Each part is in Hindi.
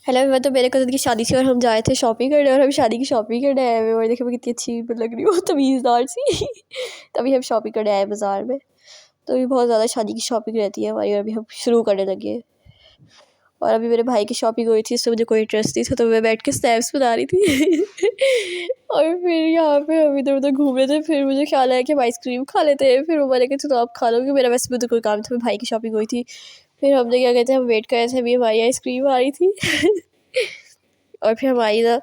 हेलो मैं तो मेरे कज़न की शादी थी और हम जाए थे शॉपिंग करने और हम शादी की शॉपिंग करने आए हुए और देखिए मैं कितनी अच्छी लग रही हूँ तमीज़दार सी तभी हम शॉपिंग करने आए बाज़ार में। तो अभी बहुत ज़्यादा शादी की शॉपिंग रहती है हमारी और अभी हम शुरू करने लगे हैं। और अभी मेरे भाई की शॉपिंग हुई थी, इससे मुझे कोई इंटरेस्ट नहीं था, तो मैं बैठ के स्नैप्स बना रही थी और फिर यहाँ पे हम इधर उधर घूम रहे थे। फिर मुझे ख्याल आया कि हम आइसक्रीम खा लेते हैं। फिर वो मैंने कहा चलो आप खा लोगे, मेरा वैसे भी तो कोई काम था, मेरे भाई की शॉपिंग हुई थी। फिर हमने क्या कहते हैं, हम वेट कर रहे थे, अभी हमारी आइसक्रीम आ रही थी और फिर हमारी ना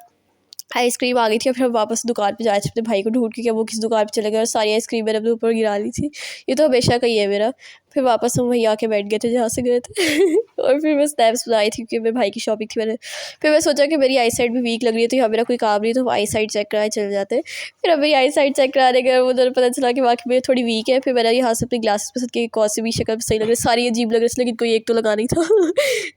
आइसक्रीम आ गई थी और फिर हम वापस दुकान पे जा रहे थे अपने भाई को ढूंढ के कि वो किस दुकान पे चले गए और सारी आइसक्रीम मैंने अपने ऊपर गिरा ली थी। ये तो हमेशा का ही है मेरा। फिर वापस हम वहीं आके बैठ गए थे जहाँ से गए थे और फिर मैं स्नैप्स बनाई थी क्योंकि मेरे भाई की शॉपिंग थी मैंने। फिर मैं सोचा कि मेरी आई साइड भी वीक लग रही है, तो यहाँ मेरा कोई काम नहीं, तो हम आई साइड चेक कराए चले जाते हैं। फिर अब मेरी आई साइड चेक कराने गए, उधर पता चला कि वाकई में थोड़ी वीक है। फिर मैंने यहाँ से अपनी ग्लासेस पसंद की, कौन सी भी शक्ल सही लग रही, सारी अजीब लग रही थी, लेकिन कोई एक तो लगानी था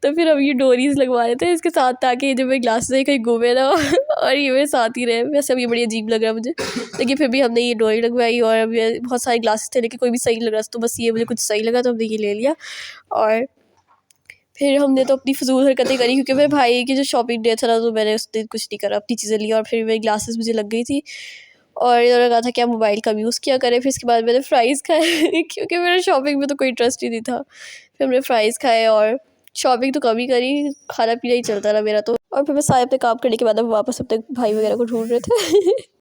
तो फिर हम ये डोरीज लगवा रहे थे इसके साथ, ताकि जब मेरे ग्लासेस है कहीं घूमे ना और ये मेरे साथ ही रहे। वैसे अब ये बड़ी अजीब लग रहा है मुझे, लेकिन फिर भी हमने ये डोरी लगवाई और अभी बहुत सारे ग्लासेस थे लेकिन कोई भी सही लग रहा था, तो बस ये मुझे कुछ सही लगा तो हमने ये ले लिया। और फिर हमने तो अपनी फजूल हरकतें करी क्योंकि मेरे भाई की जो शॉपिंग डे था ना, तो मैंने उस दिन कुछ नहीं करा, अपनी चीज़ें ली और फिर मेरी ग्लासेस मुझे लग गई थी और इन्होंने कहा था कि आप मोबाइल कम यूज़ किया करें। फिर इसके बाद मैंने फ़्राइज़ खाए क्योंकि मेरा शॉपिंग में तो कोई इंटरेस्ट ही नहीं था। फिर हमने फ़्राइज़ खाए और शॉपिंग तो कम ही करी, खाना पीना ही चलता रहा मेरा तो। और फिर मैं सारे अपने काम करने के बाद अब वापस अपने भाई वगैरह को ढूंढ रहे थे